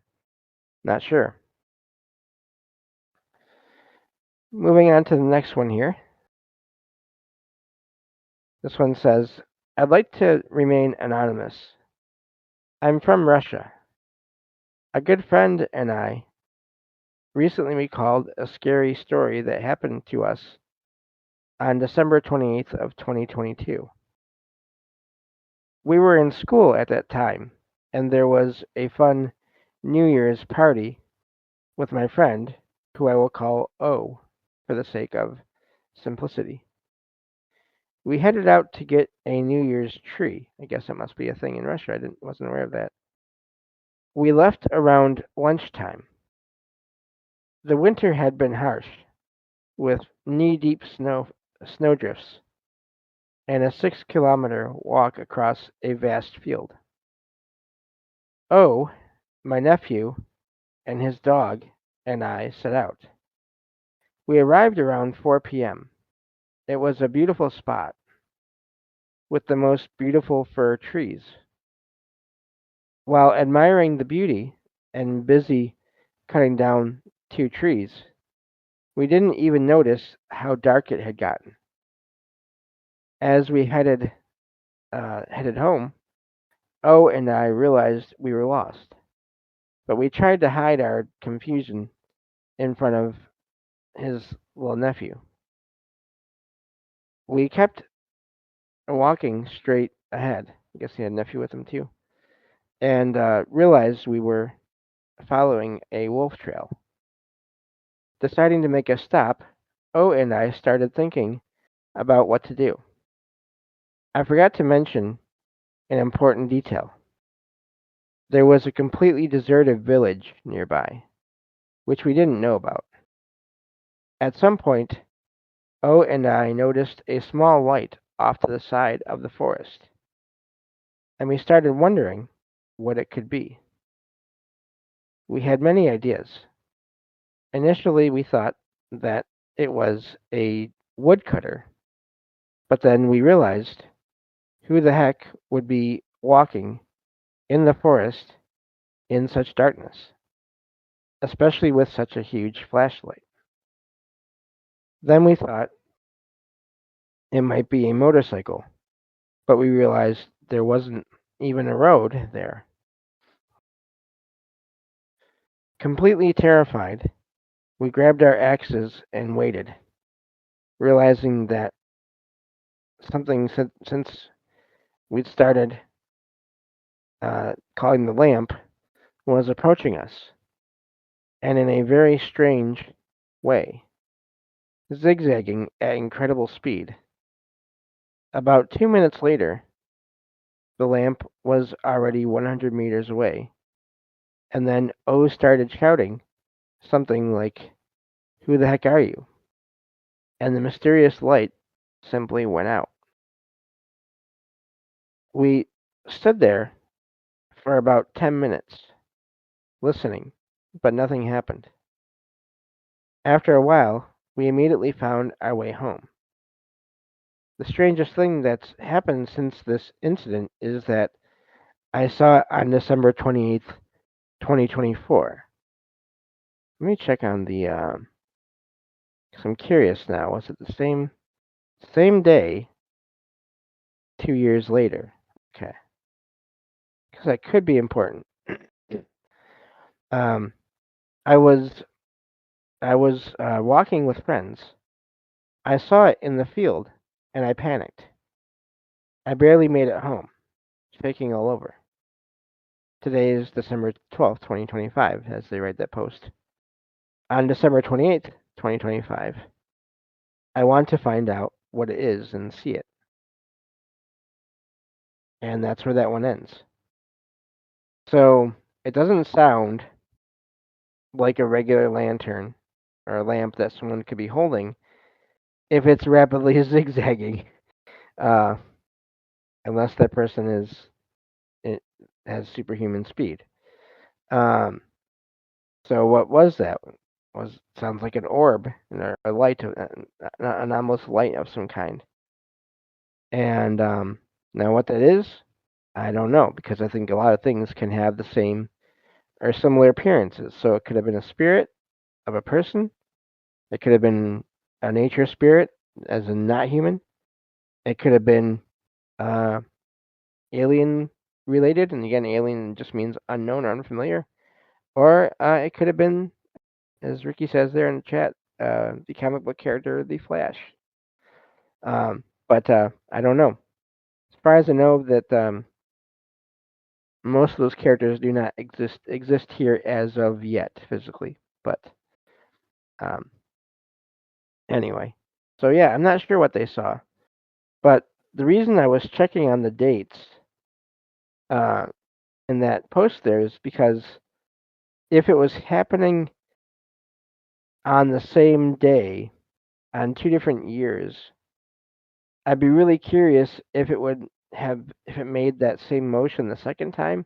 not sure. Moving on to the next one here. This one says I'd like to remain anonymous. I'm from Russia. A good friend and I recently recalled a scary story that happened to us on December 28th of 2022. We were in school at that time, and there was a fun New Year's party with my friend, who I will call O for the sake of simplicity. We headed out to get a New Year's tree. I guess it must be a thing in Russia. Wasn't aware of that. We left around lunchtime. The winter had been harsh, with knee-deep snowdrifts and a 6-kilometer walk across a vast field. Oh, my nephew and his dog and I set out. We arrived around 4 p.m. It was a beautiful spot with the most beautiful fir trees. While admiring the beauty and busy cutting down 2 trees, we didn't even notice how dark it had gotten. As we headed home, O and I realized we were lost, but we tried to hide our confusion in front of his little nephew. We kept walking straight ahead. I guess he had a nephew with him too, and realized we were following a wolf trail. Deciding to make a stop, O and I started thinking about what to do. I forgot to mention an important detail. There was a completely deserted village nearby, which we didn't know about. At some point, O and I noticed a small light off to the side of the forest, and we started wondering what it could be. We had many ideas. Initially, we thought that it was a woodcutter, but then we realized who the heck would be walking in the forest in such darkness, especially with such a huge flashlight. Then we thought it might be a motorcycle, but we realized there wasn't even a road there. Completely terrified, we grabbed our axes and waited, realizing that something since we'd started calling the lamp was approaching us, and in a very strange way, zigzagging at incredible speed. About 2 minutes later, the lamp was already 100 meters away, and then O started shouting something like, "Who the heck are you?" And the mysterious light simply went out. We stood there for about 10 minutes, listening, but nothing happened. After a while, we immediately found our way home. The strangest thing that's happened since this incident is that I saw it on December 28th, 2024. Let me check on the, 'cause I'm curious now. Was it the same day, 2 years later? Okay, because that could be important. um, I was walking with friends. I saw it in the field, and I panicked. I barely made it home, shaking all over. Today is December 12th, 2025, as they write that post. On December 28th, 2025, I want to find out what it is and see it. And that's where that one ends. So it doesn't sound like a regular lantern or a lamp that someone could be holding if it's rapidly zigzagging, uh, unless that person it has superhuman speed. Um, so what was that? Sounds like an orb or a light, an anomalous light of some kind. And now what that is, I don't know, because I think a lot of things can have the same or similar appearances. So it could have been a spirit of a person. It could have been a nature spirit, as in not human. It could have been alien related, and again, alien just means unknown or unfamiliar, or it could have been, as Ricky says there in the chat, the comic book character, the Flash. But I don't know. As far as I know, that most of those characters do not exist here as of yet physically. But um, anyway, so yeah, I'm not sure what they saw, but the reason I was checking on the dates uh, in that post there is because if it was happening on the same day on 2 different years, I'd be really curious if if it made that same motion the second time.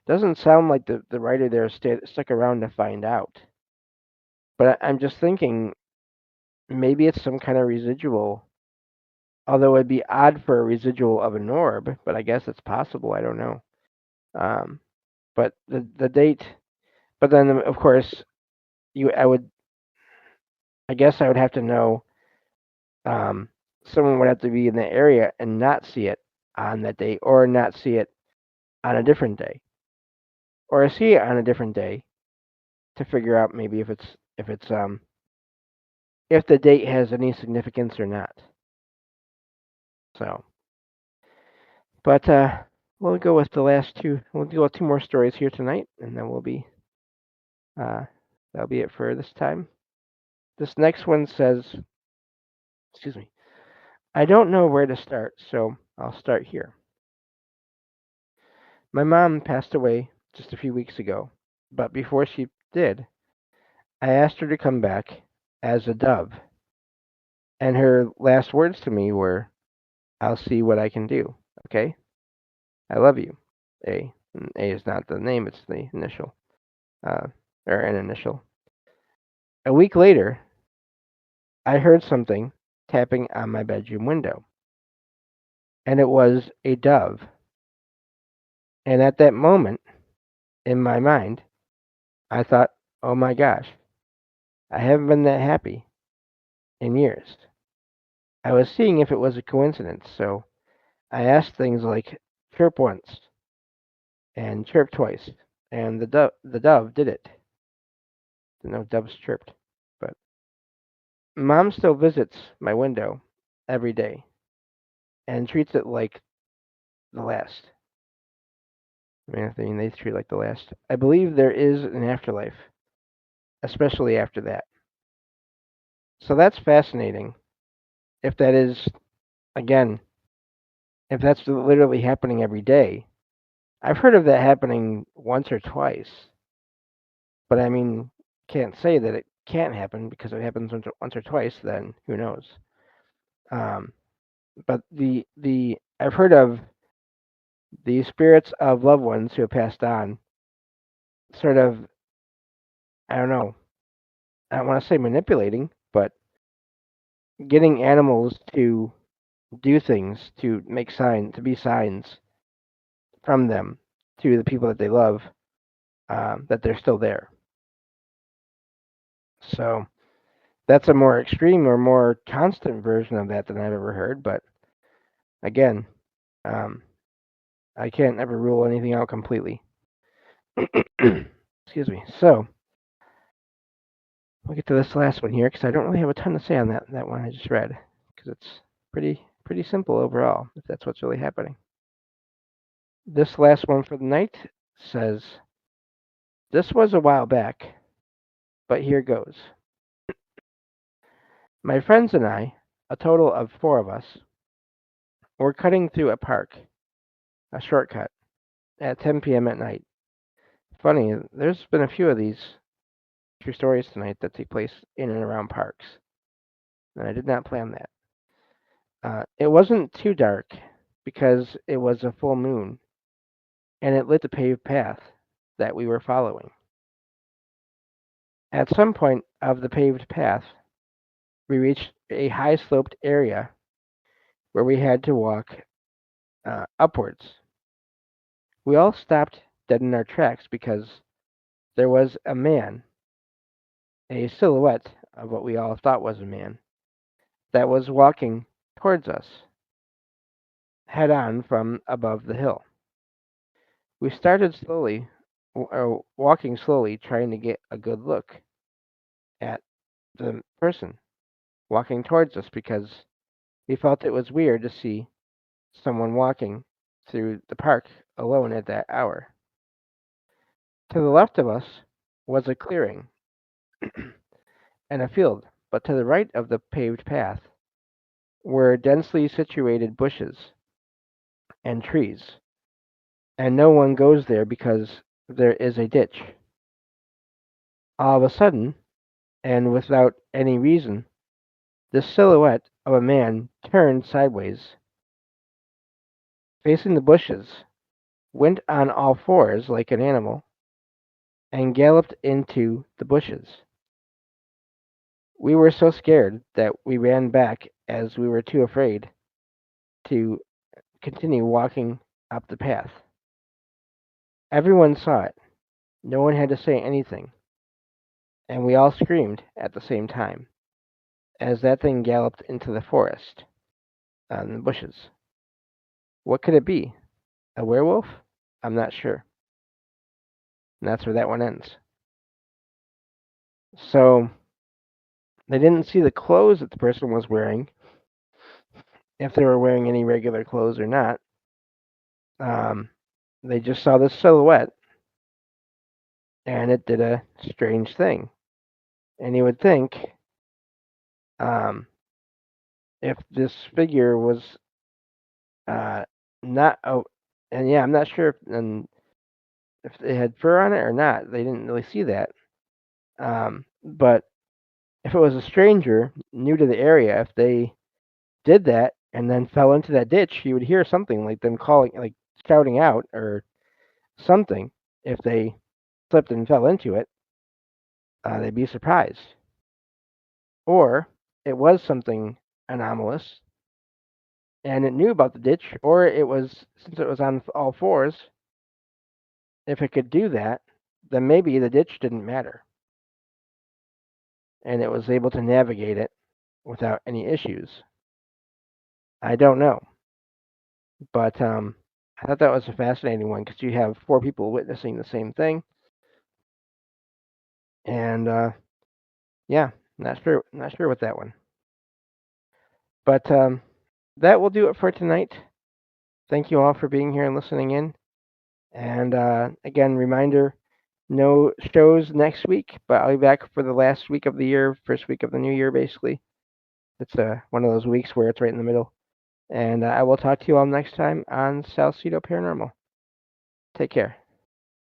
Doesn't sound like the writer there stuck around to find out. But I'm just thinking maybe it's some kind of residual. Although it'd be odd for a residual of an orb, but I guess it's possible. I don't know. Um, but the date. But then of course I guess I would have to know. Someone would have to be in the area and not see it on that day, or not see it on a different day, or see it on a different day to figure out maybe if the date has any significance or not. So, but we'll go with the last two. We'll do 2 more stories here tonight, and then that'll be it for this time. This next one says, excuse me, I don't know where to start, so I'll start here. My mom passed away just a few weeks ago, but before she did, I asked her to come back as a dove, and her last words to me were, I'll see what I can do, okay? I love you. A. And A is not the name, it's the initial, or an initial. A week later, I heard something tapping on my bedroom window, and it was a dove. And at that moment, in my mind, I thought, oh my gosh, I haven't been that happy in years. I was seeing if it was a coincidence, so I asked things like chirp once and chirp twice, and the dove did it. No doves chirped, but Mom still visits my window every day and treats it like the last. I mean, they treat it like the last. I believe there is an afterlife, especially after that. So that's fascinating. If that is, again, if that's literally happening every day, I've heard of that happening once or twice, but I mean, can't say that it can't happen because if it happens once or twice, then who knows? Um, but I've heard of the spirits of loved ones who have passed on, sort of, I don't know, I don't want to say manipulating, but getting animals to do things, to make signs, to be signs from them to the people that they love, that they're still there. So that's a more extreme or more constant version of that than I've ever heard. But again, I can't ever rule anything out completely. Excuse me. So we'll get to this last one here because I don't really have a ton to say on that one I just read because it's pretty simple overall, if that's what's really happening. This last one for the night says, this was a while back, but here goes. My friends and I, a total of 4 of us, were cutting through a park, a shortcut, at 10 p.m. at night. Funny, there's been a few of these true stories tonight that take place in and around parks, and I did not plan that. It wasn't too dark because it was a full moon, and it lit the paved path that we were following. At some point of the paved path, we reached a high-sloped area where we had to walk upwards. We all stopped dead in our tracks because there was a man, a silhouette of what we all thought was a man, that was walking towards us. head on from above the hill. We started slowly, walking slowly, trying to get a good look at the person walking towards us because we felt it was weird to see someone walking through the park alone at that hour. To the left of us was a clearing and a field, but to the right of the paved path were densely situated bushes and trees, and no one goes there because there is a ditch. All of a sudden, and without any reason, the silhouette of a man turned sideways, facing the bushes, went on all fours like an animal, and galloped into the bushes. We were so scared that we ran back as we were too afraid to continue walking up the path. Everyone saw it. No one had to say anything, and we all screamed at the same time as that thing galloped into the forest on the bushes. What could it be? A werewolf? I'm not sure. And that's where that one ends. So they didn't see the clothes that the person was wearing, if they were wearing any regular clothes or not. They just saw this silhouette, and it did a strange thing. And you would think, um, if this figure was not, and yeah, I'm not sure if they had fur on it or not. They didn't really see that. But if it was a stranger new to the area, if they did that and then fell into that ditch, you would hear something like them calling, like shouting out or something. If they slipped and fell into it, they'd be surprised. Or it was something anomalous and it knew about the ditch, or it was, since it was on all fours, if it could do that, then maybe the ditch didn't matter and it was able to navigate it without any issues. I don't know, but I thought that was a fascinating one because you have four people witnessing the same thing, and yeah, not sure with that one. But that will do it for tonight. Thank you all for being here and listening in. And again, reminder: no shows next week, but I'll be back for the last week of the year, first week of the new year, basically. It's one of those weeks where it's right in the middle. And I will talk to you all next time on Salsido Paranormal. Take care.